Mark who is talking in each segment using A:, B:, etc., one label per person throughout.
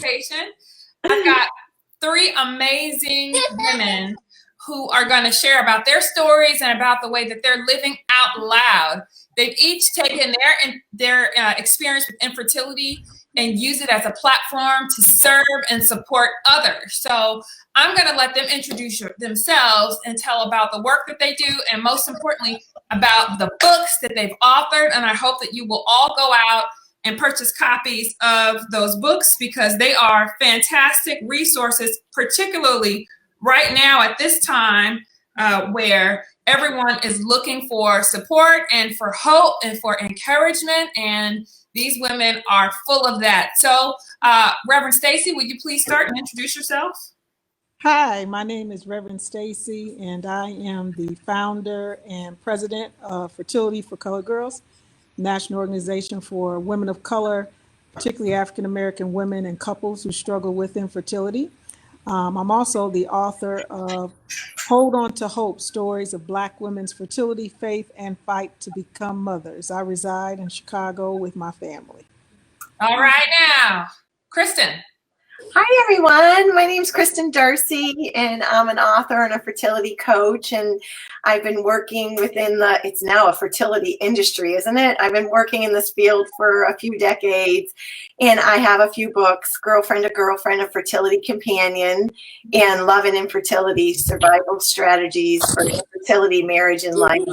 A: presentation. I've got three amazing women who are going to share about their stories and about the way that they're living out loud. They've each taken their experience with infertility and use it as a platform to serve and support others. So I'm going to let them introduce themselves and tell about the work that they do, and most importantly, about the books that they've authored. And I hope that you will all go out and purchase copies of those books, because they are fantastic resources, particularly right now at this time where everyone is looking for support and for hope and for encouragement. And these women are full of that. So Reverend Stacy, would you please start and introduce yourself?
B: Hi, my name is Reverend Stacy, and I am the founder and president of Fertility for Colored Girls, national organization for women of color, particularly African-American women and couples who struggle with infertility. I'm also the author of Hold On to Hope, Stories of Black Women's Fertility, Faith, and Fight to Become Mothers. I reside in Chicago with my family.
A: All right, now, Kristen.
C: Hi, everyone. My name's Kristen Darcy, and I'm an author and a fertility coach. And I've been working within it's now a fertility industry, isn't it? I've been working in this field for a few decades, and I have a few books: Girlfriend to Girlfriend, A Fertility Companion, and Love and Infertility, Survival Strategies for Infertility, Marriage, and Life.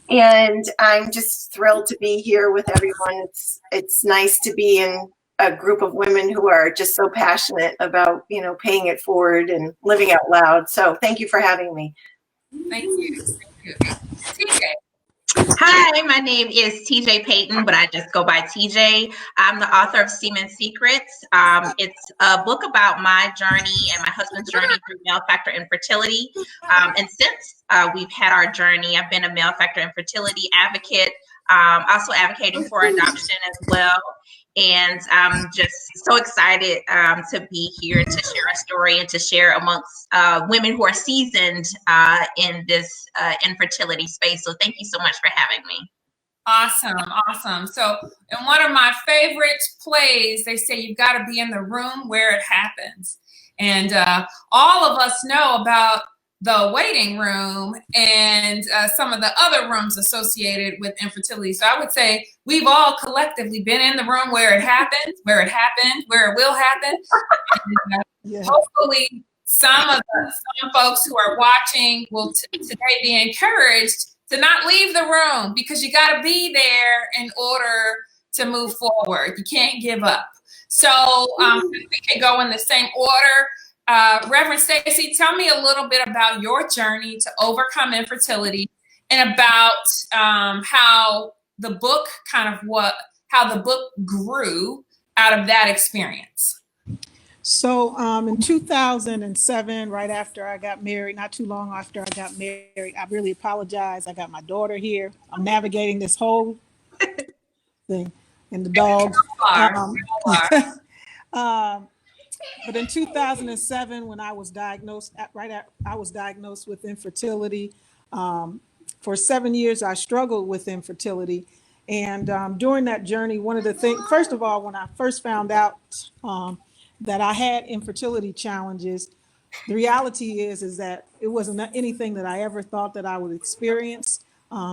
C: And I'm just thrilled to be here with everyone. It's nice to be in a group of women who are just so passionate about, paying it forward and living out loud. So thank you for having me.
A: Thank you. TJ.
D: Hi, my name is TJ Payton, but I just go by TJ. I'm the author of Semen Secrets. It's a book about my journey and my husband's journey through male factor infertility. And since we've had our journey, I've been a male factor infertility advocate, also advocating for adoption as well. And I'm just so excited to be here to share a story and to share amongst women who are seasoned in this infertility space. So thank you so much for having me.
A: Awesome. So in one of my favorite plays, they say you've got to be in the room where it happens. And all of us know about the waiting room and some of the other rooms associated with infertility. So I would say we've all collectively been in the room where it happened, where it will happen. And, hopefully some folks who are watching will today be encouraged to not leave the room, because you got to be there in order to move forward. You can't give up. So we can go in the same order. Reverend Stacy, tell me a little bit about your journey to overcome infertility, and about how the book grew out of that experience.
B: So in 2007, right after I got married, not too long after I got married, I really apologize. I got my daughter here. I'm navigating this whole thing, and the dogs. But in 2007, when I was diagnosed, I was diagnosed with infertility. For 7 years, I struggled with infertility. And during that journey, one of the things, first of all, when I first found out that I had infertility challenges, the reality is that it wasn't anything that I ever thought that I would experience,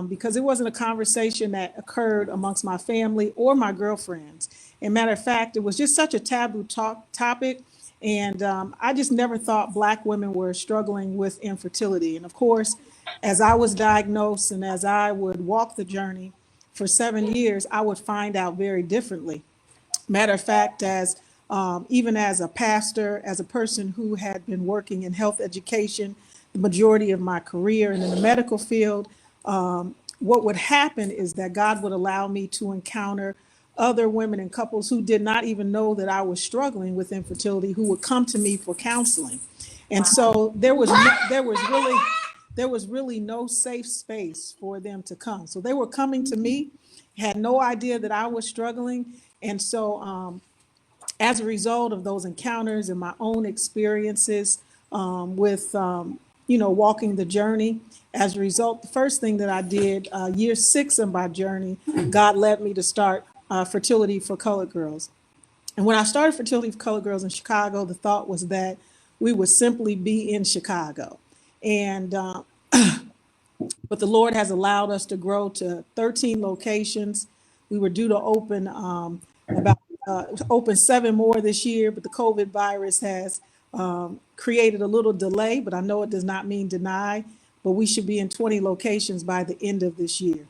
B: because it wasn't a conversation that occurred amongst my family or my girlfriends. And matter of fact, it was just such a taboo topic. And I just never thought Black women were struggling with infertility. And of course, as I was diagnosed and as I would walk the journey for 7 years, I would find out very differently. Matter of fact, even as a pastor, as a person who had been working in health education the majority of my career and in the medical field, what would happen is that God would allow me to encounter other women and couples who did not even know that I was struggling with infertility, who would come to me for counseling. And so there was really no safe space for them to come. So they were coming to me, had no idea that I was struggling. And so as a result of those encounters and my own experiences with walking the journey, as a result, the first thing that I did, year 6 of my journey, God led me to start Fertility for Colored Girls. And when I started Fertility for Colored Girls in Chicago, the thought was that we would simply be in Chicago. And but the Lord has allowed us to grow to 13 locations. We were due to open open 7 more this year, but the COVID virus has created a little delay. But I know it does not mean deny. But we should be in 20 locations by the end of this year.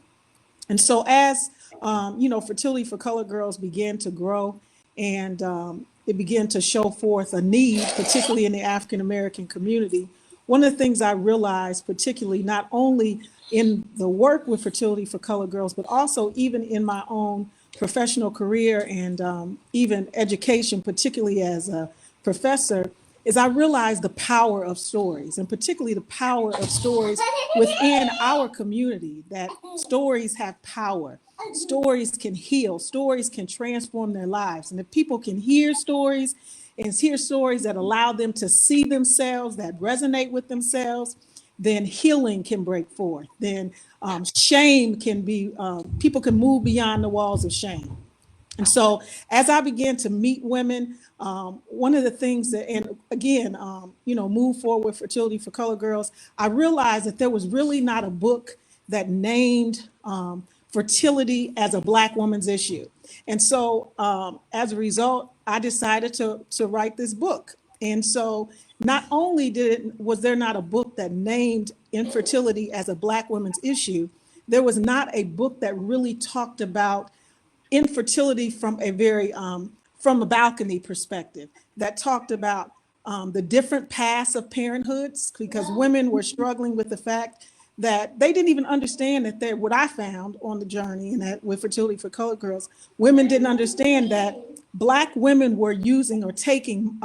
B: And so as, Fertility for Colored Girls began to grow, and it began to show forth a need, particularly in the African-American community, one of the things I realized, particularly not only in the work with Fertility for Colored Girls, but also even in my own professional career and even education, particularly as a professor, is I realized the power of stories, and particularly the power of stories within our community, that stories have power. Stories can heal, stories can transform their lives. And if people can hear stories and hear stories that allow them to see themselves, that resonate with themselves, then healing can break forth. Then shame can be, people can move beyond the walls of shame. And so as I began to meet women, one of the things that, and again, move forward with Fertility for Colored Girls, I realized that there was really not a book that named fertility as a Black woman's issue. And so as a result, I decided to write this book. And so not only was there not a book that named infertility as a Black woman's issue, there was not a book that really talked about infertility from a balcony perspective, that talked about the different paths of parenthoods, because women were struggling with the fact that they didn't even understand that what I found on the journey and that with Fertility for Colored Girls, women didn't understand that Black women were using or taking,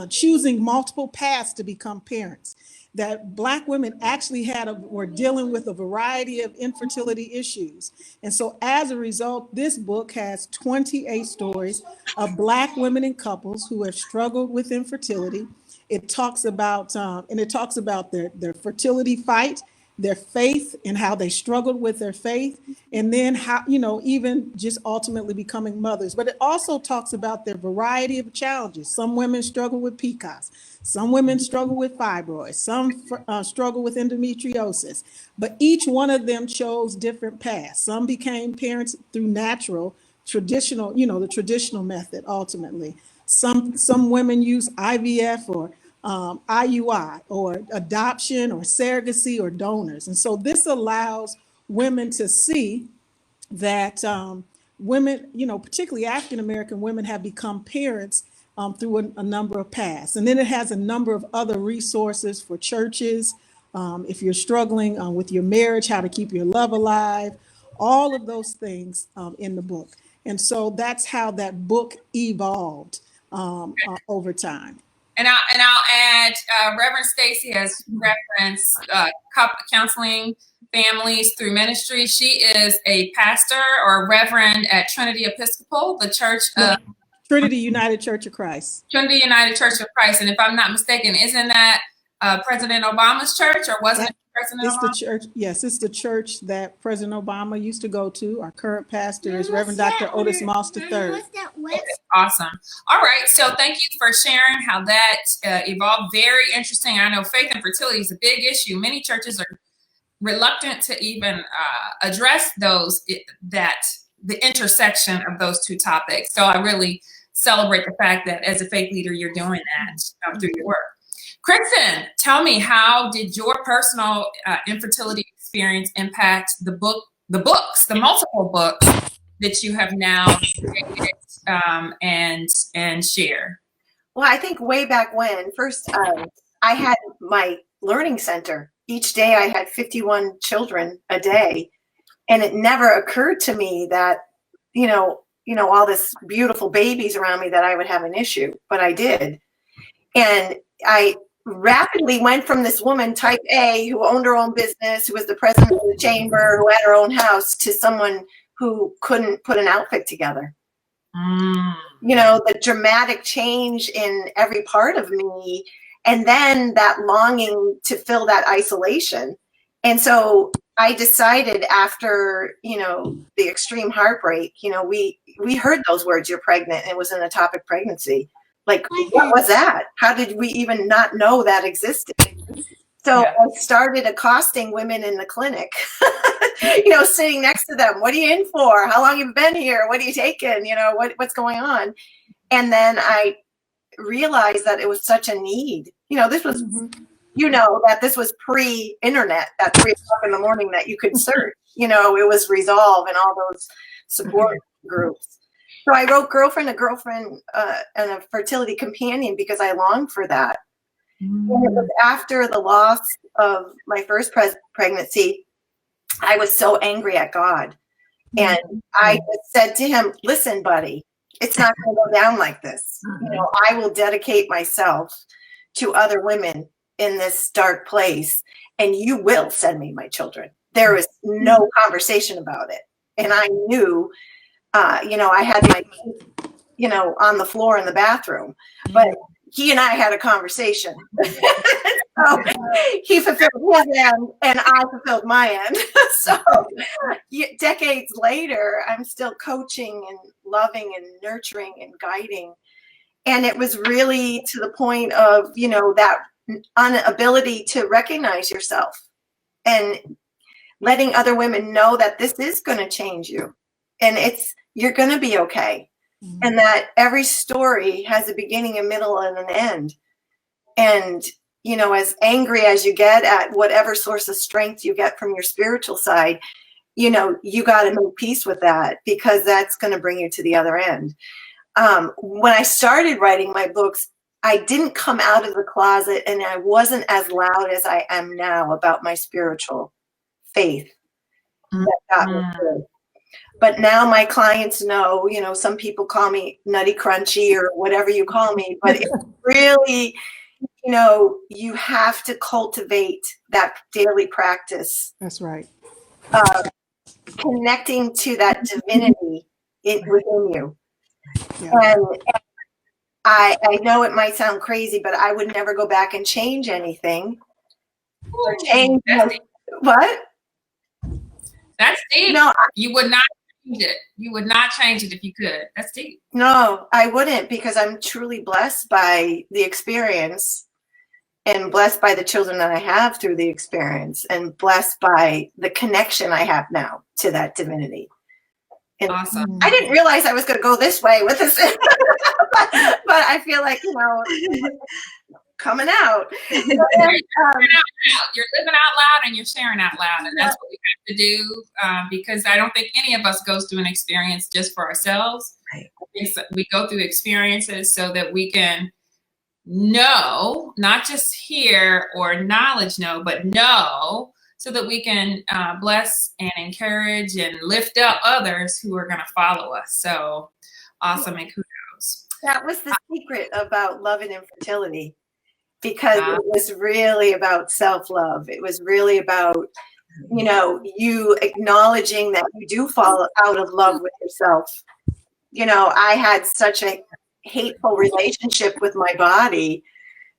B: choosing multiple paths to become parents. That Black women actually were dealing with a variety of infertility issues. And so as a result, this book has 28 stories of Black women and couples who have struggled with infertility. It talks about, their fertility fight, their faith and how they struggled with their faith, and then how, even just ultimately becoming mothers. But it also talks about their variety of challenges. Some women struggle with PCOS. Some women struggle with fibroids. Some struggle with endometriosis. But each one of them chose different paths. Some became parents through traditional, the traditional method ultimately. Some women use IVF or IUI or adoption or surrogacy or donors. And so this allows women to see that women, particularly African-American women, have become parents through a number of paths. And then it has a number of other resources for churches. If you're struggling with your marriage, how to keep your love alive, all of those things in the book. And so that's how that book evolved over time.
A: And I'll add, Reverend Stacy has referenced counseling families through ministry. She is a pastor or a reverend at Trinity Episcopal, the church of
B: Trinity United Church of Christ.
A: Trinity United Church of Christ. And if I'm not mistaken, isn't that President Obama's church, or wasn't it President Obama?
B: The church, yes, it's the church that President Obama used to go to. Our current pastor is Reverend Dr. Otis Moss III.
A: Okay, awesome. All right. So thank you for sharing how that evolved. Very interesting. I know faith and fertility is a big issue. Many churches are reluctant to even address the intersection of those two topics. So I really celebrate the fact that as a faith leader, you're doing that through your work. Kristen, tell me, how did your personal infertility experience impact the multiple books that you have now created and share?
C: Well, I think way back when, first, I had my learning center. Each day I had 51 children a day. And it never occurred to me that, all this beautiful babies around me, that I would have an issue, but I did. And I rapidly went from this woman, type A, who owned her own business, who was the president of the chamber, who had her own house, to someone who couldn't put an outfit together. The dramatic change in every part of me, and then that longing to fill that isolation. And so I decided after, you know, the extreme heartbreak, you know, we heard those words, "You're pregnant." It was an ectopic pregnancy. Like, what was that? How did we even not know that existed? So I started accosting women in the clinic, you know, sitting next to them. What are you in for? How long have you been here? What are you taking? You know, what's going on? And then I realized that it was such a need. You know, this was, you know, that this was pre-internet at 3 o'clock in the morning that you could search. You know, it was Resolve and all those support groups. So I wrote Girlfriend, a Girlfriend, and a Fertility Companion because I longed for that. And it was after the loss of my first pregnancy, I was so angry at God. And I said to him, listen, buddy, it's not going to go down like this. You know, I will dedicate myself to other women in this dark place, and you will send me my children. There is no conversation about it. And I knew, you know, I had my, you know, on the floor in the bathroom, but he and I had a conversation. So he fulfilled his end and I fulfilled my end. So decades later, I'm still coaching and loving and nurturing and guiding. And it was really to the point of, you know, that inability to recognize yourself and letting other women know that this is going to change you and you're going to be okay. And that every story has a beginning, a middle, and an end. And, you know, as angry as you get at whatever source of strength you get from your spiritual side, you know, you got to make peace with that because that's going to bring you to the other end. When I started writing my books, I didn't come out of the closet and I wasn't as loud as I am now about my spiritual faith that got me through. But now my clients know, you know, some people call me Nutty Crunchy or whatever you call me, but it's really, you know, you have to cultivate that daily practice.
B: That's right.
C: Connecting to that divinity within you. Yeah. And I know it might sound crazy, but I would never go back and change anything. Or change what?
A: That's deep.
C: No,
A: you would not change it. You would not change it if you could. That's deep.
C: No, I wouldn't, because I'm truly blessed by the experience and blessed by the children that I have through the experience and blessed by the connection I have now to that divinity. And
A: awesome.
C: I didn't realize I was going to go this way with this, but I feel like, you know, coming out.
A: You're living out loud and you're sharing out loud. And that's what we have to do because I don't think any of us goes through an experience just for ourselves.
C: Right.
A: We go through experiences so that we can know, not just hear or knowledge know, but know so that we can bless and encourage and lift up others who are going to follow us. So awesome and kudos.
C: That was the secret about love and infertility. Because it was really about self-love. It was really about, you know, you acknowledging that you do fall out of love with yourself. You know, I had such a hateful relationship with my body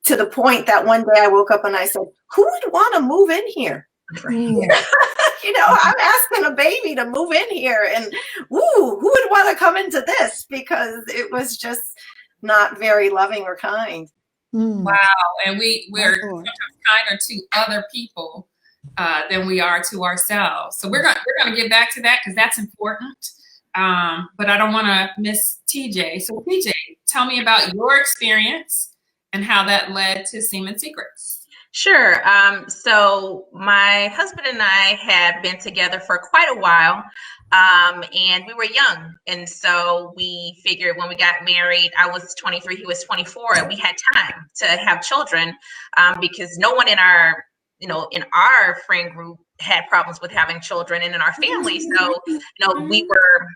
C: to the point that one day I woke up and I said, who would want to move in here? You know, I'm asking a baby to move in here and who would want to come into this? Because it was just not very loving or kind.
A: Wow. And we're sometimes kinder to other people than we are to ourselves. So we're gonna get back to that because that's important. But I don't want to miss TJ. So TJ, tell me about your experience and how that led to Semen Secrets.
D: Sure. So my husband and I had been together for quite a while. And we were young. And so we figured when we got married, I was 23, he was 24, and we had time to have children because no one in our, you know, in our friend group had problems with having children and in our family. So, you know, we were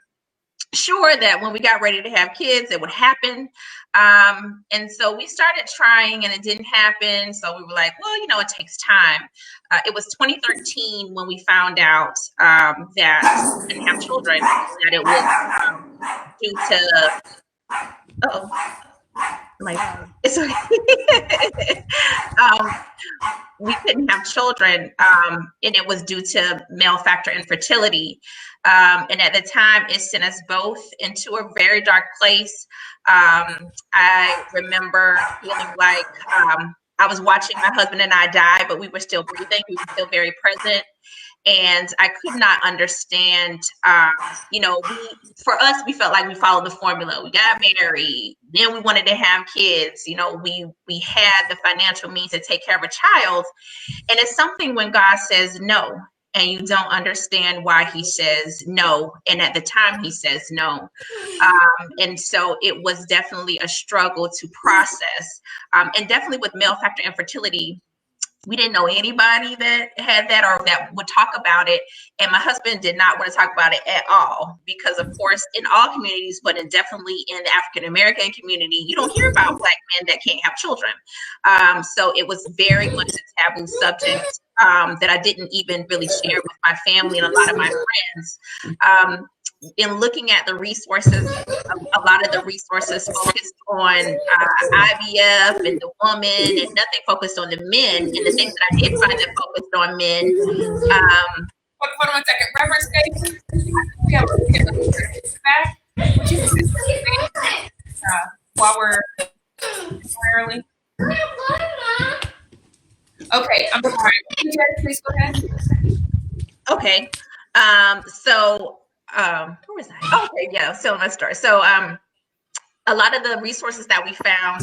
D: sure that when we got ready to have kids, it would happen. And so we started trying and it didn't happen. So we were like, well, you know, it takes time. It was 2013 when we found out that we didn't have children, that it was due to, Like, it's we couldn't have children, and it was due to male factor infertility. And at the time, it sent us both into a very dark place. I remember feeling like I was watching my husband and I die, but we were still breathing. We were still very present. And I could not understand, for us, we felt like we followed the formula. We got married, then we wanted to have kids. We had the financial means to take care of a child. And it's something when God says no, and you don't understand why he says no. And at the time he says no. And so it was definitely a struggle to process. And definitely with male factor infertility, we didn't know anybody that had that or that would talk about it. And my husband did not want to talk about it at all, because of course, in all communities, but definitely in the African-American community, you don't hear about Black men that can't have children. So it was very much a taboo subject that I didn't even really share with my family and a lot of my friends. In looking at the resources, a lot of the resources focused on IVF and the woman, and nothing focused on the men. And the things that I did find that focused on men.
A: Hold on a second, Reverend Stacy. We have a back. Would you say while we're early? Okay, I'm sorry. Please go ahead.
D: Okay. Where was I? Okay, yeah, so let's start. So a lot of the resources that we found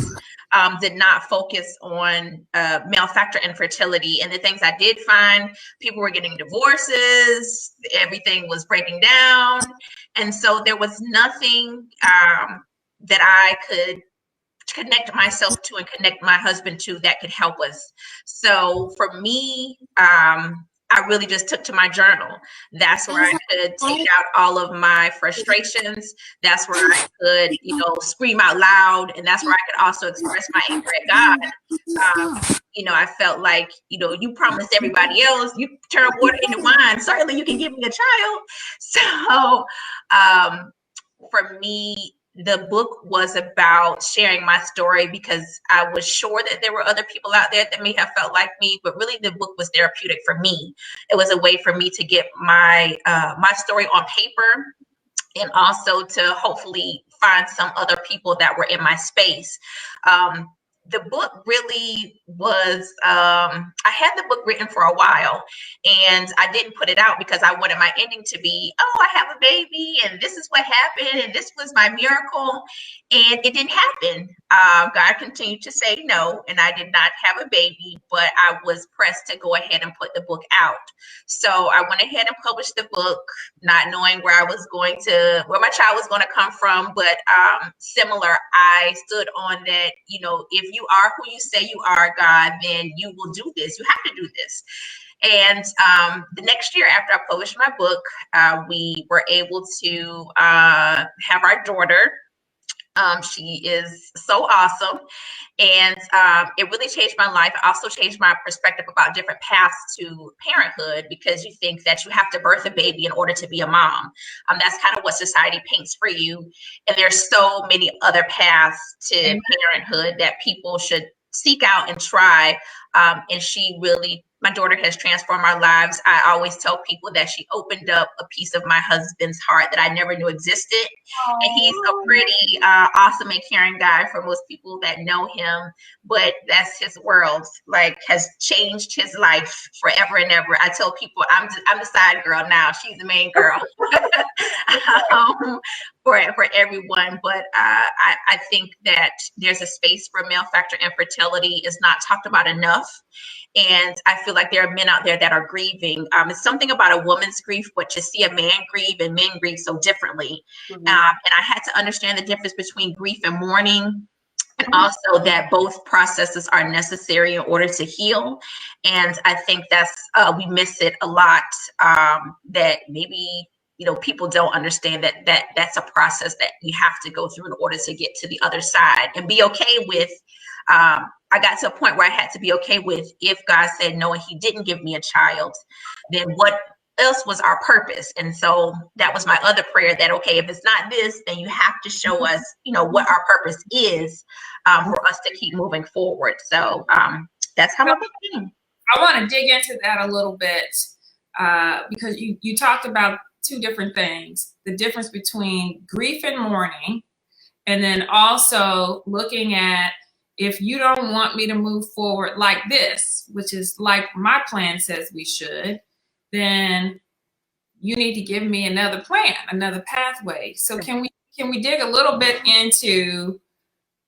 D: did not focus on male factor infertility. And the things I did find, people were getting divorces, everything was breaking down. And so there was nothing that I could connect myself to and connect my husband to that could help us. So for me, I really just took to my journal. That's where I could take out all of my frustrations. That's where I could, scream out loud. And that's where I could also express my anger at God. I felt like, you promised everybody else, you turn water into wine. Certainly you can give me a child. So for me, the book was about sharing my story, because I was sure that there were other people out there that may have felt like me, but really the book was therapeutic for me. It was a way for me to get my story on paper, and also to hopefully find some other people that were in my space. The book really was, I had the book written for a while, and I didn't put it out because I wanted my ending to be, oh, I have a baby and this is what happened and this was my miracle. And it didn't happen. God continued to say no, and I did not have a baby, but I was pressed to go ahead and put the book out. So I went ahead and published the book, not knowing where my child was going to come from. But similar, I stood on that, if you are who you say you are, God, then you will do this. You have to do this. And the next year after I published my book, we were able to have our daughter. She is so awesome. And it really changed my life. It also changed my perspective about different paths to parenthood, because you think that you have to birth a baby in order to be a mom. That's kind of what society paints for you. And there's so many other paths to parenthood that people should seek out and try. And my daughter has transformed our lives. I always tell people that she opened up a piece of my husband's heart that I never knew existed. Aww. And he's a pretty awesome and caring guy for most people that know him, but that's his world, has changed his life forever and ever. I tell people I'm the side girl now. She's the main girl for everyone. But I think that there's a space for male factor infertility. Is not talked about enough. And I feel like there are men out there that are grieving. It's something about a woman's grief, but to see a man grieve, and men grieve so differently. Mm-hmm. And I had to understand the difference between grief and mourning, and also that both processes are necessary in order to heal. And I think that's, we miss it a lot, that maybe, people don't understand that that's a process that you have to go through in order to get to the other side, and be okay with, I got to a point where I had to be okay with, if God said no and he didn't give me a child, then what else was our purpose. And so that was my other prayer, that, okay, if it's not this, then you have to show us, what our purpose is, for us to keep moving forward. So that's how I became.
A: I want to dig into that a little bit, because you talked about two different things: the difference between grief and mourning, and then also looking at, if you don't want me to move forward like this, which is like my plan says we should, then you need to give me another plan, another pathway. So can we dig a little bit into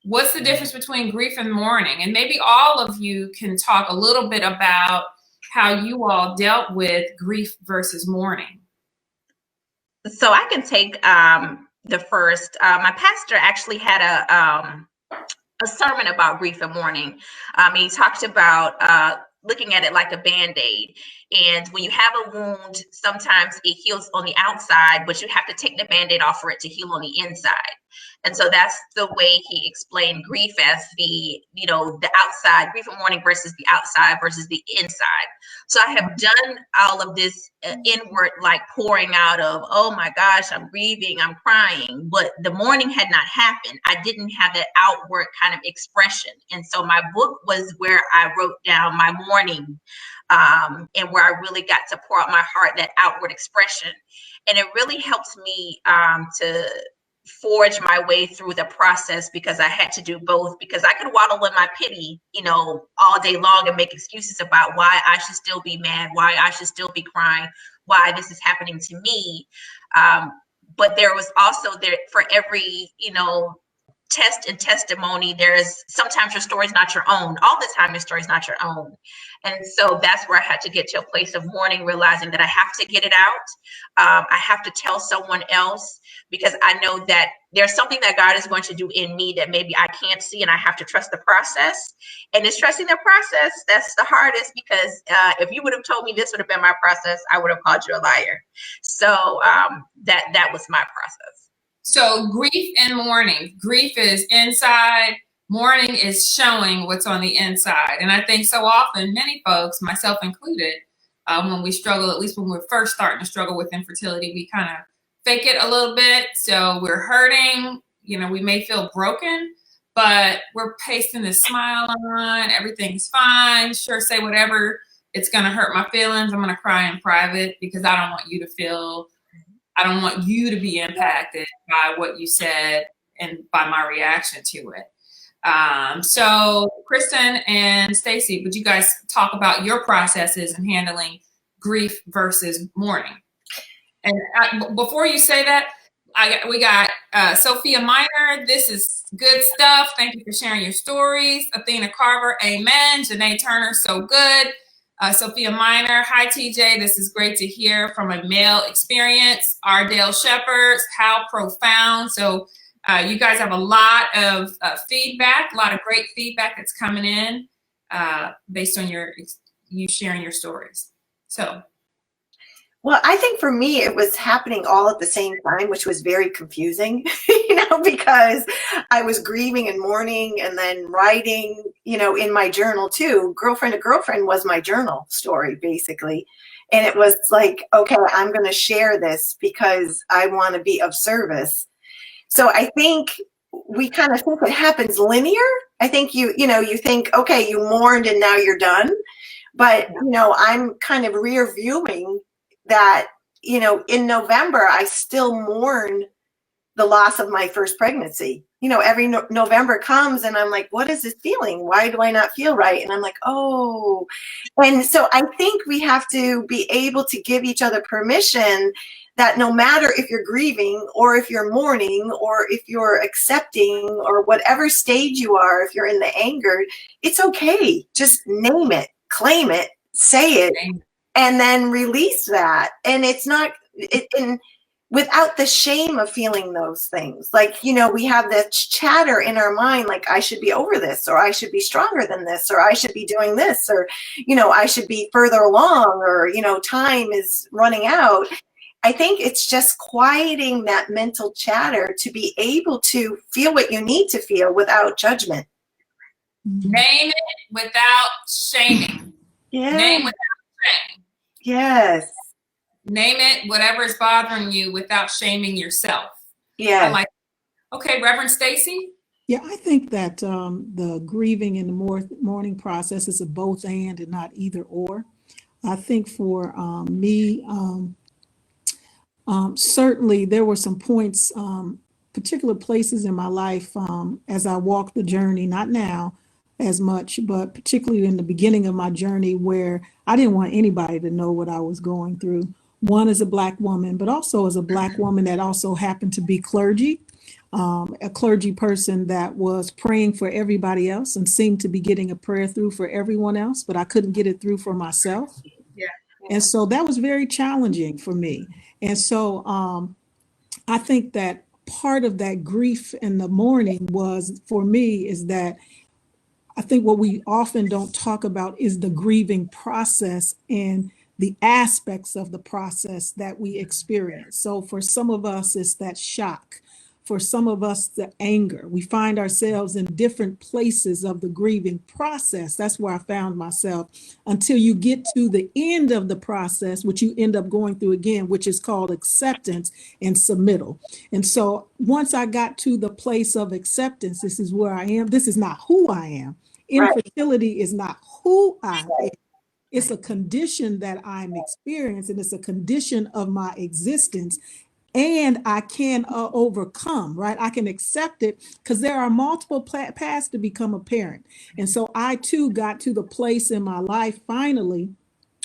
A: what's the difference between grief and mourning? And maybe all of you can talk a little bit about how you all dealt with grief versus mourning.
D: So I can take the first. My pastor actually had a sermon about grief and mourning. He talked about looking at it like a Band-Aid. And when you have a wound, sometimes it heals on the outside, but you have to take the Band-Aid off for it to heal on the inside. And so that's the way he explained grief, as the outside, grief and mourning versus the outside versus the inside. So I have done all of this inward, like pouring out of, oh my gosh, I'm grieving, I'm crying, but the mourning had not happened. I didn't have that outward kind of expression. And so my book was where I wrote down my mourning, and where I really got to pour out my heart, that outward expression. And it really helps me to forge my way through the process, because I had to do both, because I could waddle in my pity, all day long and make excuses about why I should still be mad, why I should still be crying, why this is happening to me. But there was also, there for every, test and testimony, there's sometimes your story's not your own. All the time your story's not your own. And so that's where I had to get to a place of mourning, realizing that I have to get it out. I have to tell someone else, because I know that there's something that God is going to do in me that maybe I can't see, and I have to trust the process. And it's trusting the process that's the hardest, because if you would have told me this would have been my process, I would have called you a liar. So that was my process.
A: So grief and mourning. Grief is inside. Mourning is showing what's on the inside. And I think so often, many folks, myself included, when we struggle, at least when we're first starting to struggle with infertility, we kind of fake it a little bit. So we're hurting, we may feel broken, but we're pasting this smile on, everything's fine. Sure, say whatever. It's going to hurt my feelings. I'm going to cry in private, because I don't want you to be impacted by what you said and by my reaction to it. So Kristen and Stacey, would you guys talk about your processes in handling grief versus mourning? And before you say that, we got Sophia Minor. This is good stuff. Thank you for sharing your stories. Athena Carver, amen. Janae Turner, so good. Sophia Minor, hi TJ, this is great to hear from a male experience. Ardale Shepherds, how profound. So you guys have a lot of feedback, a lot of great feedback that's coming in based on you sharing your stories. So.
C: Well, I think for me, it was happening all at the same time, which was very confusing, because I was grieving and mourning and then writing, in my journal too. Girlfriend to Girlfriend was my journal story, basically. And it was like, okay, I'm going to share this because I want to be of service. So I think we kind of think it happens linear. I think you think, okay, you mourned and now you're done. But, I'm kind of rear viewing that, in November, I still mourn the loss of my first pregnancy. Every November comes and I'm like, what is this feeling? Why do I not feel right? And I'm like, oh. And so I think we have to be able to give each other permission that no matter if you're grieving or if you're mourning or if you're accepting or whatever stage you are, if you're in the anger, it's okay. Just name it, claim it, say it. And then release that. And it's not, without the shame of feeling those things. Like, we have that chatter in our mind, like, I should be over this, or I should be stronger than this, or I should be doing this, or, I should be further along, or, time is running out. I think it's just quieting that mental chatter to be able to feel what you need to feel without judgment.
A: Name it without shaming.
C: Yeah.
A: Name without shame.
C: Yes.
A: name it, whatever is bothering you, without shaming yourself.
C: Yeah.
A: Like, okay, Reverend Stacy.
B: Yeah, I think that the grieving and the mourning process is a both and not either or. I think for me, certainly there were some points, particular places in my life as I walked the journey, not now as much, but particularly in the beginning of my journey, where I didn't want anybody to know what I was going through. One, as a Black woman, but also as a Black woman that also happened to be clergy. A clergy person that was praying for everybody else and seemed to be getting a prayer through for everyone else, but I couldn't get it through for myself.
A: Yeah.
B: And so that was very challenging for me. And so I think that part of that grief and the mourning was, for me, is that I think what we often don't talk about is the grieving process and the aspects of the process that we experience. So for some of us, it's that shock. For some of us, the anger. We find ourselves in different places of the grieving process. That's where I found myself until you get to the end of the process, which you end up going through again, which is called acceptance and submittal. And so once I got to the place of acceptance, this is where I am. This is not who I am. Infertility is not who I am. It's a condition that I'm experiencing. It's a condition of my existence. And I can overcome, right? I can accept it because there are multiple paths to become a parent. And so I too got to the place in my life, finally,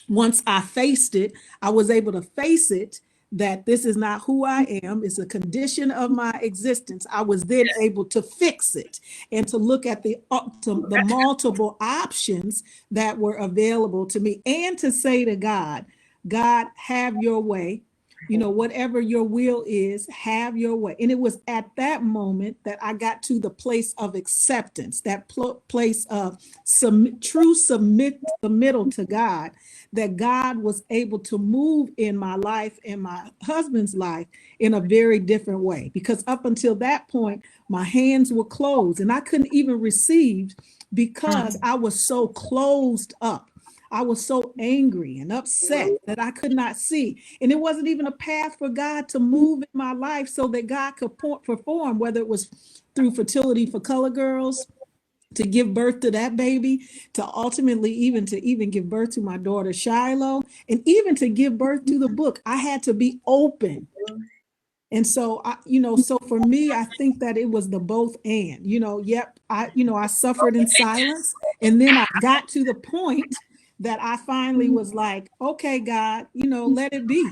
B: once I faced it, I was able to face it, that this is not who I am. It's a condition of my existence. I was then able to fix it and to look at the multiple options that were available to me, and to say to God, God, have your way. You know, whatever your will is, have your way. And it was at that moment that I got to the place of acceptance, that place of true submittal to God, that God was able to move in my life and my husband's life in a very different way. Because up until that point, my hands were closed and I couldn't even receive because I was so closed up. I was so angry and upset that I could not see. And it wasn't even a path for God to move in my life so that God could perform, whether it was through fertility for color girls, to give birth to that baby, to ultimately even give birth to my daughter Shiloh, and even to give birth to the book. I had to be open. And so, so for me, I think that it was the both and, I suffered in silence. And then I got to the point that I finally was like, okay, God, let it be.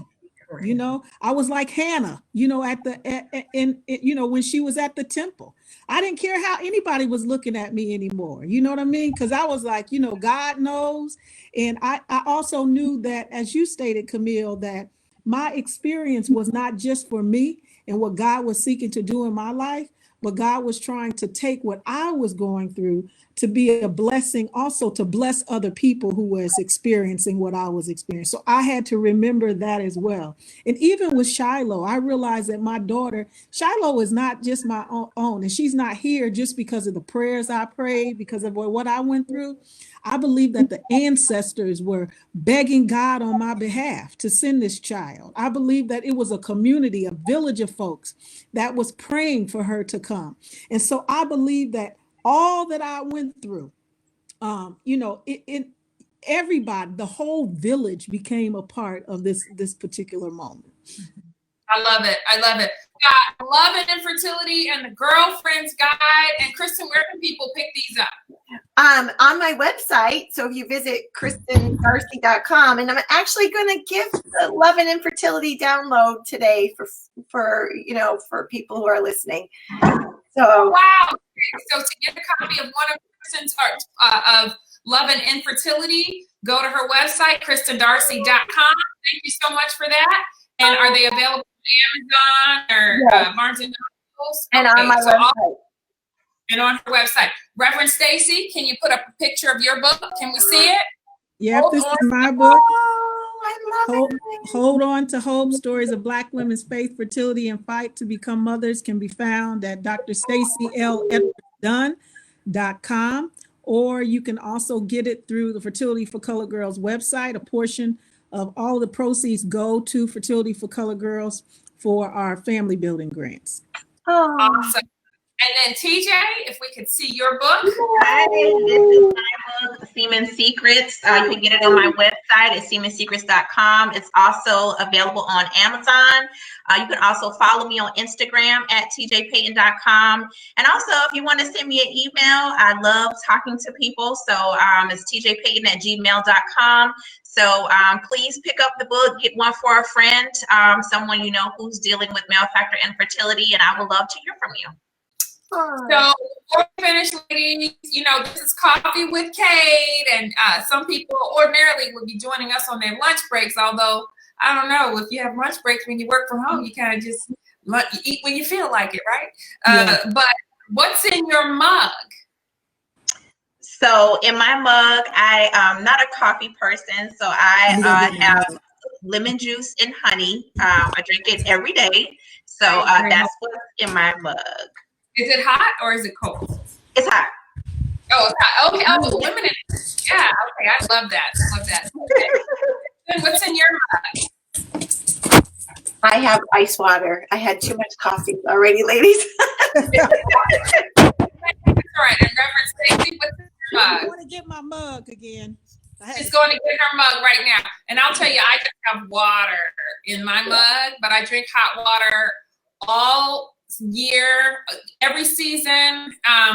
B: I was like Hannah, when she was at the temple. I didn't care how anybody was looking at me anymore. You know what I mean? Because I was like, God knows. And I also knew that, as you stated, Camille, that my experience was not just for me and what God was seeking to do in my life, but God was trying to take what I was going through to be a blessing, also to bless other people who was experiencing what I was experiencing. So I had to remember that as well. And even with Shiloh, I realized that my daughter, Shiloh, is not just my own, and she's not here just because of the prayers I prayed, because of what I went through. I believe that the ancestors were begging God on my behalf to send this child. I believe that it was a community, a village of folks that was praying for her to come. And so I believe that all that I went through, everybody, the whole village became a part of this particular moment.
A: I love it. I love it. Got Love and Infertility and the Girlfriend's Guide. And Kristen, where can people pick these up?
C: On my website. So if you visit KristenDarcy.com, and I'm actually going to give the Love and Infertility download today for people who are listening. So
A: wow. So to get a copy of one of Kristen's of Love and Infertility, go to her website, KristenDarcy.com. Thank you so much for that. And are they available on Amazon or Barnes and Noble?
C: And on my website.
A: And on her website. Reverend Stacy, can you put up a picture of your book? Can we see it?
B: Yeah, this is my book.
C: I love it.
B: Hold On to Hope, Stories of Black Women's Faith, Fertility, and Fight to Become Mothers can be found at Dr. Stacey L. Dunn.com, or you can also get it through the Fertility for Colored Girls website. A portion of all the proceeds go to Fertility for Color Girls for our family building grants.
C: Oh.
A: Awesome. And then TJ, if we could see your book.
D: Hi, this is my book, Semen Secrets. You can get it on my website at semensecrets.com. It's also available on Amazon. You can also follow me on Instagram at tjpayton.com. And also, if you want to send me an email, I love talking to people. So it's tjpayton@gmail.com. So please pick up the book, get one for a friend, someone you know who's dealing with male factor infertility, and I would love to hear from you.
A: So before we finish, ladies, you know, this is Coffee with Cade, and some people ordinarily would be joining us on their lunch breaks, although I don't know, if you have lunch breaks when you work from home, you kind of just you eat when you feel like it, right?
B: Yeah.
A: But what's in your mug?
D: So in my mug, I am not a coffee person, so I have lemon juice and honey. I drink it every day. So that's what's in my mug.
A: Is it hot or is it cold?
D: It's hot.
A: Oh, it's hot. Okay. Oh, lemonade. Yeah. Okay. I love that. Love that. Okay. Then what's in your mug?
C: I have ice water. I had too much coffee already, ladies.
A: All right. And Reverend Stacy, what's in your mug?
B: I want to get my mug again.
A: She's going to get her mug right now. And I'll tell you, I just have water in my mug, but I drink hot water all year, every season.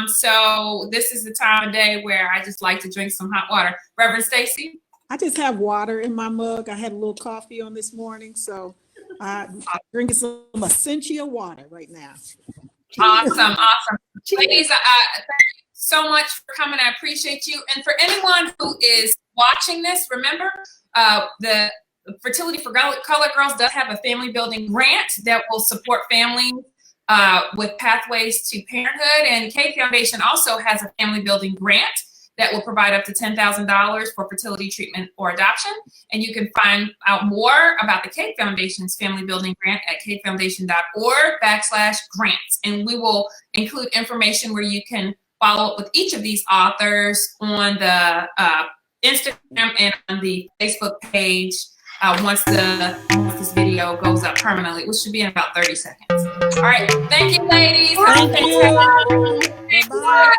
A: So this is the time of day where I just like to drink some hot water. Reverend Stacy?
B: I just have water in my mug. I had a little coffee on this morning, so I'm drinking some Essentia water right now.
A: Awesome. Ladies, thank you so much for coming. I appreciate you. And for anyone who is watching this, remember, the Fertility for Color Girls does have a family building grant that will support families with pathways to parenthood. And Cade Foundation also has a family building grant that will provide up to $10,000 for fertility treatment or adoption. And you can find out more about the Cade Foundation's family building grant at cadefoundation.org/grants. And we will include information where you can follow up with each of these authors on the Instagram and on the Facebook page once this video goes up permanently, which should be in about 30 seconds. All right. Thank you, ladies.
B: Thank you. Bye-bye.